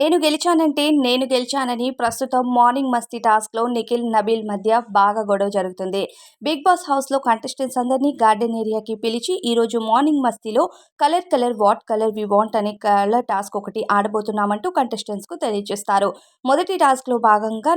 నేను గెలిచానంటే నేను గెలిచానని ప్రస్తుతం మార్నింగ్ మస్తీ టాస్క్‌లో నిఖిల్, నబీల్ మధ్య బాగా గొడవ జరుగుతుంది. బిగ్ బాస్ హౌస్‌లో కంటెస్టెంట్స్ అందరినీ గార్డెన్ ఏరియాకి పిలిచి ఈరోజు మార్నింగ్ మస్తీలో colour colour what colour we want అనే కలర్ టాస్క్ ఒకటి ఆడబోతున్నామంటూ కంటెస్టెంట్స్‌కు తెలియజేస్తారు. మొదటి టాస్క్‌లో భాగంగా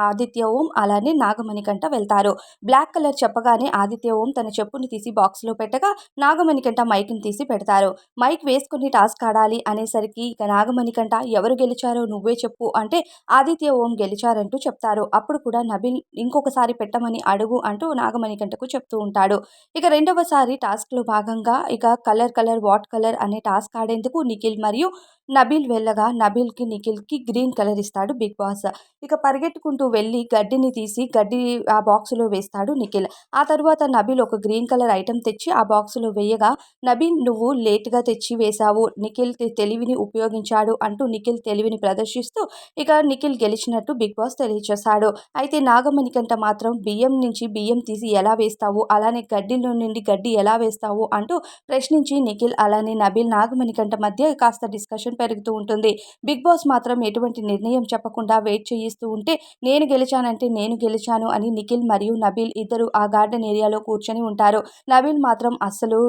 ఆదిత్య ఓం అలానే నాగమణికంఠ వెళ్తారు. బ్లాక్ కలర్ చెప్పగానే ఆదిత్య ఓం తన చెప్పుని తీసి బాక్స్‌లో పెట్టగా నాగమణికంఠ మైక్‌ని తీసి పెడతారు. మైక్ వేసుకొని టాస్క్ ఆడాలి అనేసరికి ఇక నాగమణికంఠ ఎవరు గెలిచారో నువ్వే చెప్పు అంటే ఆదిత్య ఓం గెలిచారంటూ చెప్తారు. అప్పుడు కూడా నబిల్ ఇంకొకసారి పెట్టమని అడుగు అంటూ నాగమణికంఠకు చెప్తూ ఉంటాడు. ఇక రెండవసారి టాస్క్‌లో భాగంగా ఇక కలర్ కలర్ వాట్ కలర్ అనే టాస్క్ ఆడేందుకు నిఖిల్ మరియు నబీల్ వెళ్ళగా నబీల్‌కి, నిఖిల్‌కి గ్రీన్ కలర్ ఇస్తాడు బిగ్ బాస్. ఇక పరిగెట్టుకుంటూ వెళ్లి గడ్డిని తీసి గడ్డి ఆ బాక్స్‌లో వేస్తాడు నిఖిల్. ఆ తరువాత నబీల్ ఒక గ్రీన్ కలర్ ఐటెమ్ తెచ్చి ఆ బాక్స్‌లో వేయగా నబీల్ నువ్వు లేట్‌గా తెచ్చి వేశావు. నిఖిల్ తెలివిని ఉపయోగించాడు అంటూ నిఖిల్ తెలివిని ప్రదర్శిస్తూ ఇక నిఖిల్ గెలిచినట్టు బిగ్ బాస్ తెలియజేశాడు. అయితే నాగమణికంట మాత్రం బియ్యం నుంచి బియ్యం తీసి ఎలా వేస్తావు? అలానే గడ్డిలో నుండి గడ్డి ఎలా వేస్తావు? అంటూ ప్రశ్నించి నిఖిల్ అలానే నబీల్ నాగమణికంట మధ్య కాస్త డిస్కషన్ పెరుగుతూ ఉంటుంది. బిగ్ బాస్ మాత్రం ఎటువంటి నిర్ణయం చెప్పకుండా వెయిట్ చేయిస్తూ ఉంటే నేను గెలిచానంటే నేను గెలిచాను అని నిఖిల్ మరియు నబీల్ ఇద్దరు ఆ గార్డెన్ ఏరియాలో కూర్చొని ఉంటారు. నబీల్ మాత్రం అస్సలు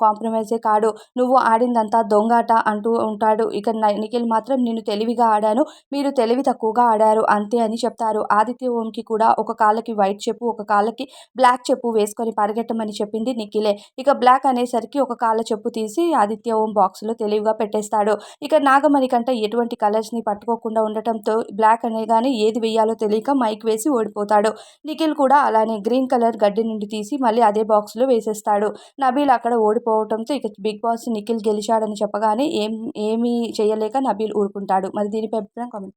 కాంప్రమైజే కాడు. నువ్వు ఆడిందంతా దొంగాట అంటూ ఉంటాడు. ఇక నిఖిల్ మాత్రం నేను తెలివిగా ఆడాను. మీరు తెలివి తక్కువగా ఆడారు అంతే అని చెప్తారు. ఆదిత్య ఓంకి కూడా ఒక కాళ్ళకి వైట్ చెప్పు, ఒక కాళ్ళకి బ్లాక్ చెప్పు వేసుకొని పరిగెట్టమని చెప్పింది నిఖిలే. ఇక బ్లాక్ అనేసరికి ఒక కాళ్ళ చెప్పు తీసి ఆదిత్య ఓం బాక్స్‌లో తెలివిగా పెట్టేస్తాడు. ఇక నాగమణి కంట ఎటువంటి కలర్స్‌ని పట్టుకోకుండా ఉండటంతో బ్లాక్ అనగానే ఏది వేయాలో తెలియక మైక్ వేసి ఓడిపోతాడు. నిఖిల్ కూడా అలానే గ్రీన్ కలర్ గడ్డి నుండి తీసి మళ్ళీ అదే బాక్స్‌లో వేసేస్తాడు. నబీల్ అక్కడ ఓడిపోవటంతో ఇక బిగ్ బాస్ నిఖిల్ గెలిచాడని చెప్పగానే ఏమీ చేయలేక నబీల్ ఊరుకుంటాడు. మరి దీనిపై అభిప్రాయం కామెంట్